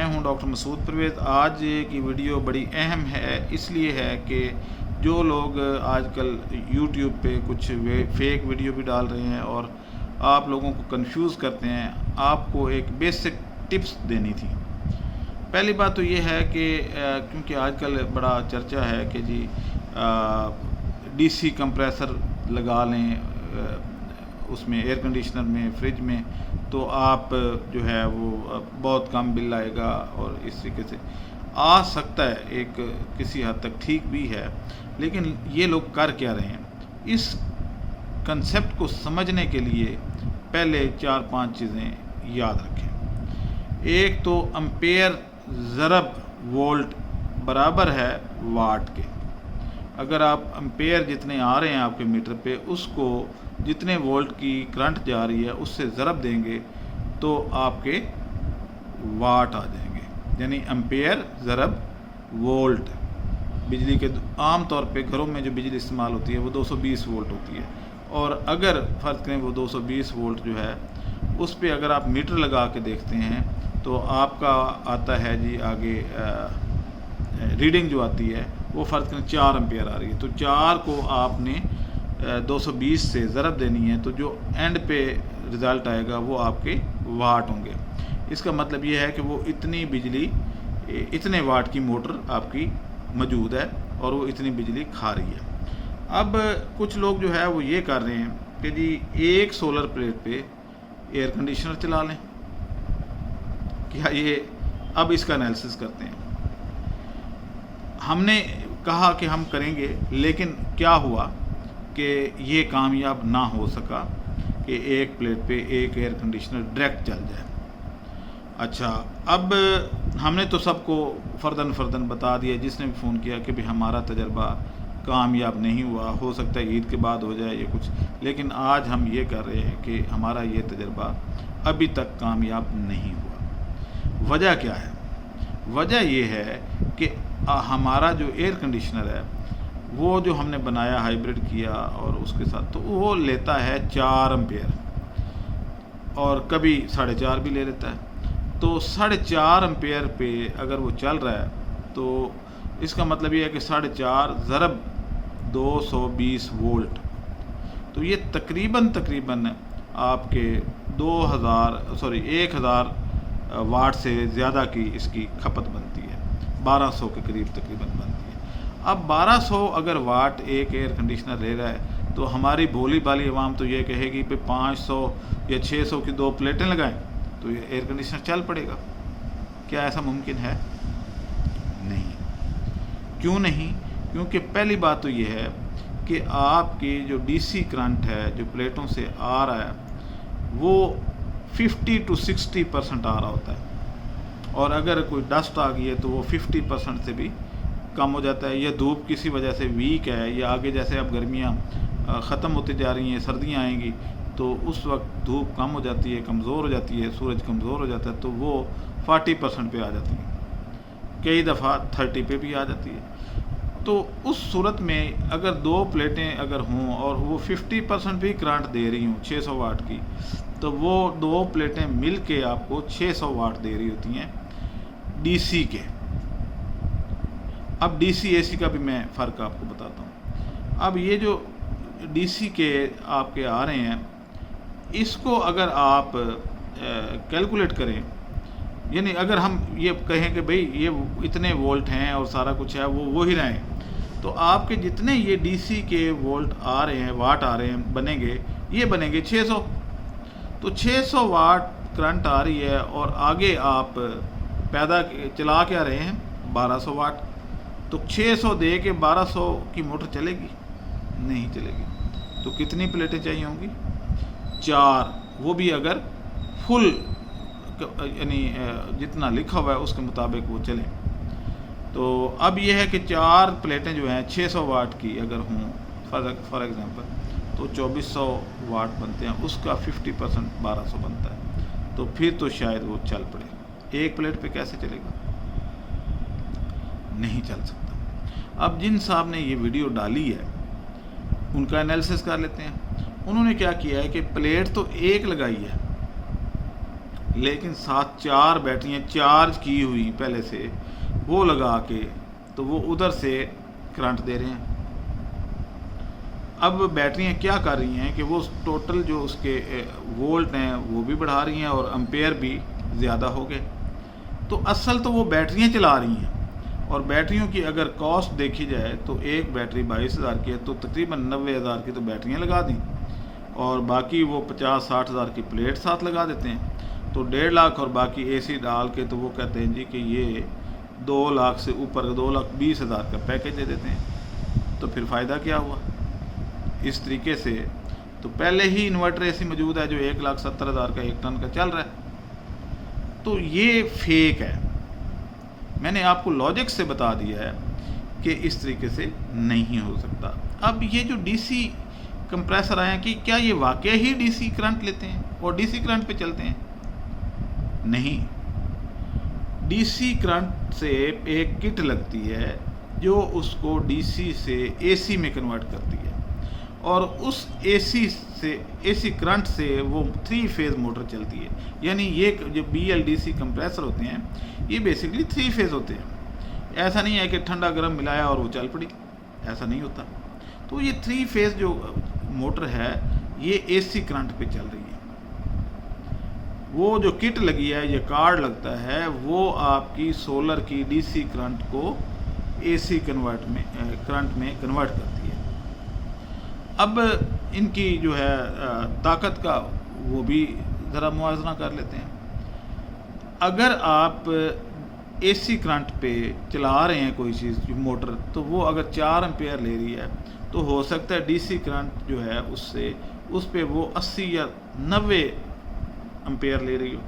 हूं डॉक्टर मसूद परवेज़। आज की वीडियो बड़ी अहम है, इसलिए है कि जो लोग आजकल यूट्यूब पे कुछ फेक वीडियो भी डाल रहे हैं और आप लोगों को कंफ्यूज करते हैं, आपको एक बेसिक टिप्स देनी थी। पहली बात तो ये है कि क्योंकि आजकल बड़ा चर्चा है कि जी डीसी कंप्रेसर लगा लें उसमें, एयर कंडीशनर में, फ्रिज में, तो आप जो है वो बहुत कम बिल आएगा। और इस तरीके से आ सकता है, एक किसी हद तक ठीक भी है, लेकिन ये लोग कर क्या रहे हैं? इस कंसेप्ट को समझने के लिए पहले 4-5 चीज़ें याद रखें। एक तो एम्पेयर ज़रब वोल्ट बराबर है वाट के। अगर आप एम्पेयर जितने आ रहे हैं आपके मीटर पे, उसको जितने वोल्ट की करंट जा रही है उससे ज़रब देंगे तो आपके वाट आ जाएंगे, यानी एम्पेयर ज़रब वोल्ट। बिजली के आम तौर पे घरों में जो बिजली इस्तेमाल होती है वो 220 वोल्ट होती है, और अगर फ़र्ज़ करें वो 220 वोल्ट जो है उस पर अगर आप मीटर लगा के देखते हैं तो आपका आता है जी आगे रीडिंग जो आती है वो फ़र्ज़ करें 4 एम्पेयर आ रही है। तो 4 को आपने 220 से ज़रब देनी है, तो जो एंड पे रिज़ल्ट आएगा वो आपके वाट होंगे। इसका मतलब ये है कि वो इतनी बिजली, इतने वाट की मोटर आपकी मौजूद है और वो इतनी बिजली खा रही है। अब कुछ लोग जो है वो ये कर रहे हैं कि जी एक सोलर प्लेट पे एयर कंडीशनर चला लें। क्या ये, अब इसका एनालिसिस करते हैं। हमने कहा कि हम करेंगे, लेकिन क्या हुआ कि ये कामयाब ना हो सका कि एक प्लेट पे एक एयर कंडीशनर डायरेक्ट चल जाए। अच्छा, अब हमने तो सबको फ़र्दन बता दिया, जिसने भी फ़ोन किया कि भाई हमारा तजर्बा कामयाब नहीं हुआ, हो सकता है ईद के बाद हो जाए ये कुछ, लेकिन आज हम ये कर रहे हैं कि हमारा ये तजर्बा अभी तक कामयाब नहीं हुआ। वजह क्या है? वजह ये है कि हमारा जो एयर कंडीशनर है वो जो हमने बनाया, हाइब्रिड किया और उसके साथ, तो वो लेता है 4 एम्पेयर और कभी 4.5 भी ले लेता है। तो 4.5 एम्पेयर पे अगर वो चल रहा है तो इसका मतलब ये है कि 4.5 ज़रब 220 वोल्ट, तो ये तकरीबन आपके 1000 वाट से ज़्यादा की इसकी खपत बनती है, 1200 के करीब तकरीबन बनती है। अब 1200 अगर वाट एक एयर कंडीशनर ले रहा है तो हमारी भोली भाली आवाम तो ये कहेगी कि 500 या 600 की 2 प्लेटें लगाएं तो ये एयर कंडीशनर चल पड़ेगा। क्या ऐसा मुमकिन है? नहीं। क्यों नहीं? क्योंकि पहली बात तो ये है कि आपकी जो डीसी करंट है जो प्लेटों से आ रहा है वो 50 to 60% आ रहा होता है, और अगर कोई डस्ट आ गई है तो वो 50% से भी कम हो जाता है। या धूप किसी वजह से वीक है, या आगे जैसे अब गर्मियाँ ख़त्म होती जा रही हैं, सर्दियाँ आएंगी तो उस वक्त धूप कम हो जाती है, कमज़ोर हो जाती है, सूरज कमज़ोर हो जाता है, तो वो 40% पे आ जाती है, कई दफ़ा 30 पे भी आ जाती है। तो उस सूरत में अगर 2 प्लेटें अगर हों और वो 50% भी करंट दे रही हों 600 वाट की, तो वो 2 प्लेटें मिल के आपको 600 वाट दे रही होती हैं डीसी के। अब डीसी एसी का भी मैं फ़र्क आपको बताता हूँ। अब ये जो डीसी के आपके आ रहे हैं, इसको अगर आप कैलकुलेट करें, यानी अगर हम ये कहें कि भाई ये इतने वोल्ट हैं और सारा कुछ है वो ही रहें, तो आपके जितने ये डीसी के वोल्ट आ रहे हैं, वाट आ रहे हैं, बनेंगे, ये बनेंगे 600। तो 600 वाट करंट आ रही है और आगे आप चला क्या रहे हैं 1200 वाट, तो 600 दे के 1200 की मोटर चलेगी? नहीं चलेगी। तो कितनी प्लेटें चाहिए होंगी? 4, वो भी अगर फुल, यानी जितना लिखा हुआ है उसके मुताबिक वो चलें। तो अब ये है कि 4 प्लेटें जो हैं 600 वाट की अगर हों फॉर एग्ज़ाम्पल, तो 2400 वाट बनते हैं, उसका 50% 1200 बनता है, तो फिर तो शायद वो चल पड़े। एक प्लेट पे कैसे चलेगा? नहीं चल सकता। अब जिन साहब ने ये वीडियो डाली है उनका एनालिसिस कर लेते हैं। उन्होंने क्या किया है कि प्लेट तो एक लगाई है, लेकिन साथ 4 बैटरियाँ चार्ज की हुई पहले से वो लगा के तो वो उधर से करंट दे रहे हैं। अब बैटरियाँ क्या कर रही हैं कि वो टोटल जो उसके वोल्ट हैं वो भी बढ़ा रही हैं और एम्पेयर भी ज़्यादा हो गए। तो असल तो वो बैटरियाँ चला रही हैं, और बैटरियों की अगर कॉस्ट देखी जाए तो एक बैटरी 22,000 की है, तो तकरीबन 90,000 की तो बैटरियाँ लगा दी और बाकी वो 50-60 हज़ार की प्लेट साथ लगा देते हैं। तो 1.5 लाख और बाकी एसी डाल के तो वो कहते हैं जी कि ये 2 लाख से ऊपर 2,20,000 का पैकेज दे देते हैं। तो फिर फ़ायदा क्या हुआ? इस तरीके से तो पहले ही इन्वर्टर ऐसी मौजूद है जो 1,70,000 का 1 टन का चल रहा है। तो ये फेक है। मैंने आपको लॉजिक से बता दिया है कि इस तरीके से नहीं हो सकता। अब ये जो डीसी कंप्रेसर आए हैं कि क्या ये वाकई ही डीसी करंट लेते हैं और डीसी करंट पे चलते हैं? नहीं, डीसी करंट से एक किट लगती है जो उसको डीसी से एसी में कन्वर्ट करती है, और उस एसी करंट से वो 3 फेज़ मोटर चलती है। यानी ये जो BLDC कंप्रेसर होते हैं ये बेसिकली 3 फेज़ होते हैं। ऐसा नहीं है कि ठंडा गर्म मिलाया और वो चल पड़ी, ऐसा नहीं होता। तो ये 3 फेज़ जो मोटर है ये एसी करंट पे चल रही है। वो जो किट लगी है, ये कार्ड लगता है, वो आपकी सोलर की डीसी करंट को एसी करंट में कन्वर्ट करती है। अब इनकी जो है ताकत का वो भी ज़रा मुआवजा कर लेते हैं। अगर आप एसी करंट पे चला रहे हैं कोई चीज़ मोटर, तो वो अगर 4 एम्पेयर ले रही है तो हो सकता है डीसी करंट जो है उससे उस पे वो 80 या 90 एम्पेयर ले रही हो।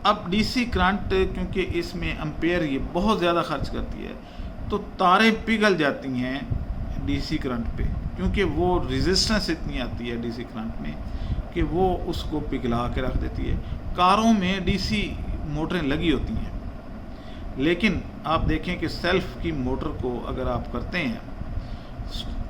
अब डीसी करंट क्योंकि इसमें एम्पेयर ये बहुत ज़्यादा खर्च करती है, तो तारें पिघल जाती हैं डीसी करंट पे, क्योंकि वो रेजिस्टेंस इतनी आती है डीसी करंट में कि वो उसको पिघला के रख देती है। कारों में डीसी मोटरें लगी होती हैं, लेकिन आप देखें कि सेल्फ की मोटर को अगर आप करते हैं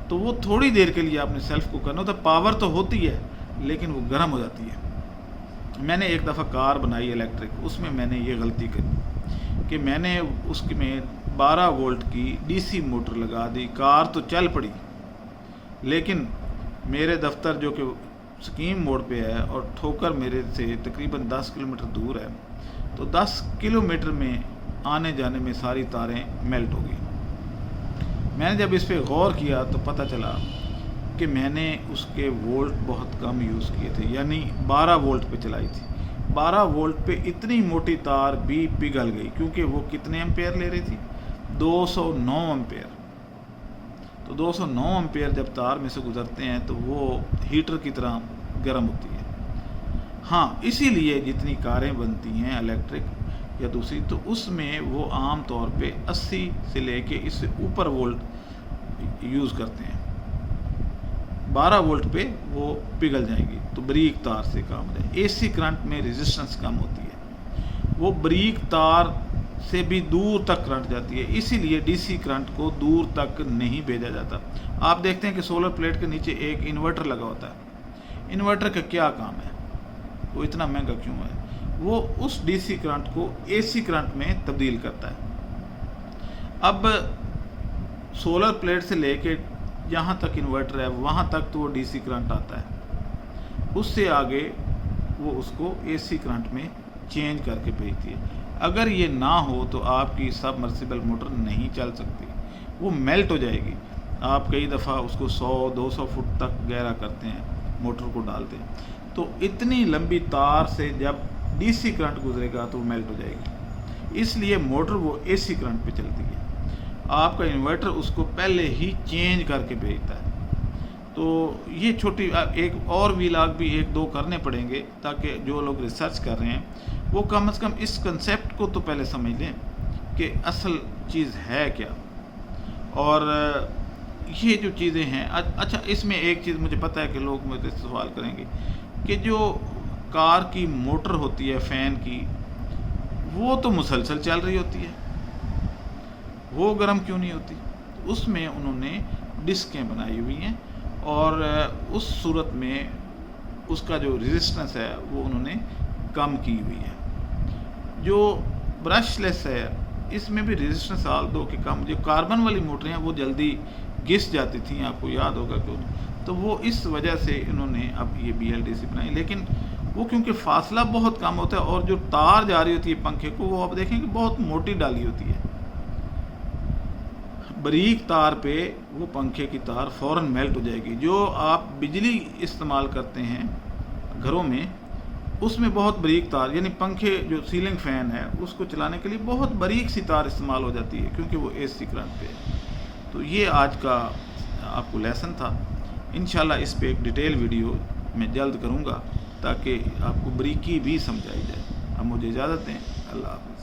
तो वो थोड़ी देर के लिए आपने सेल्फ को करना होता है। पावर तो होती है लेकिन वो गर्म हो जाती है। मैंने एक दफ़ा कार बनाई इलेक्ट्रिक, उसमें मैंने ये गलती करी कि मैंने उसके में 12 वोल्ट की डीसी मोटर लगा दी। कार तो चल पड़ी, लेकिन मेरे दफ्तर जो कि स्कीम मोड़ पे है और ठोकर मेरे से तकरीबन 10 किलोमीटर दूर है, तो 10 किलोमीटर में आने जाने में सारी तारें मेल्ट हो गई। मैंने जब इस पे गौर किया तो पता चला कि मैंने उसके वोल्ट बहुत कम यूज़ किए थे, यानी 12 वोल्ट पे चलाई थी। 12 वोल्ट पे इतनी मोटी तार भी पिघल गई, क्योंकि वो कितने एम्पेयर ले रही थी? 209 एम्पेयर। तो 209 एम्पेयर जब तार में से गुजरते हैं तो वो हीटर की तरह गर्म होती है। हाँ, इसीलिए जितनी कारें बनती हैं इलेक्ट्रिक या दूसरी, तो उसमें वो आम तौर पे 80 से लेके इससे ऊपर वोल्ट यूज़ करते हैं। 12 वोल्ट पे वो पिघल जाएगी तो बारीक तार से काम हो जाए। एसी करंट में रेजिस्टेंस कम होती है, वो बारीक तार से भी दूर तक करंट जाती है, इसीलिए डीसी करंट को दूर तक नहीं भेजा जाता। आप देखते हैं कि सोलर प्लेट के नीचे एक इन्वर्टर लगा होता है। इन्वर्टर का क्या काम है? वो इतना महंगा क्यों है? वो उस डीसी करंट को एसी करंट में तब्दील करता है। अब सोलर प्लेट से लेके जहाँ तक इन्वर्टर है वहाँ तक तो वो डीसी करंट आता है, उससे आगे वो उसको एसी करंट में चेंज करके भेजती है। अगर ये ना हो तो आपकी सबमर्सिबल मोटर नहीं चल सकती, वो मेल्ट हो जाएगी। आप कई दफ़ा उसको 100-200 फुट तक गहरा करते हैं, मोटर को डालते हैं, तो इतनी लंबी तार से जब डीसी करंट गुजरेगा तो वो मेल्ट हो जाएगी। इसलिए मोटर वो एसी करंट पे चलती है। आपका इन्वर्टर उसको पहले ही चेंज करके भेजता है। तो ये छोटी एक और व्लॉग भी 1-2 करने पड़ेंगे, ताकि जो लोग रिसर्च कर रहे हैं वो कम से कम इस कंसेप्ट को तो पहले समझ लें कि असल चीज़ है क्या। और ये जो चीज़ें हैं, अच्छा इसमें एक चीज़ मुझे पता है कि लोग मुझे सवाल करेंगे कि जो कार की मोटर होती है फ़ैन की, वो तो मुसलसल चल रही होती है, वो गर्म क्यों नहीं होती? उसमें उन्होंने डिस्कें बनाई हुई हैं और उस सूरत में उसका जो रेजिस्टेंस है वो उन्होंने कम की हुई है। जो ब्रशलेस है इसमें भी रेजिस्टेंस साल 2 के कम। जो कार्बन वाली मोटरें हैं वो जल्दी घिस जाती थी, आपको याद होगा क्यों, तो वो इस वजह से इन्होंने अब ये BLDC बनाई। लेकिन वो क्योंकि फासला बहुत कम होता है और जो तार जा रही होती है पंखे को, वो आप देखेंगे बहुत मोटी डाली होती है, बारीक तार पे वो पंखे की तार फ़ौरन मेल्ट हो जाएगी। जो आप बिजली इस्तेमाल करते हैं घरों में उसमें बहुत बारीक तार, यानी पंखे जो सीलिंग फ़ैन है उसको चलाने के लिए बहुत बारीक सी तार इस्तेमाल हो जाती है क्योंकि वो AC करंट पे है। तो ये आज का आपको लेसन था। इंशाल्लाह इस पे एक डिटेल वीडियो मैं जल्द करूँगा ताकि आपको बारीकी भी समझाई जाए। अब मुझे इजाज़त दें, अल्लाह हाफ़िज़।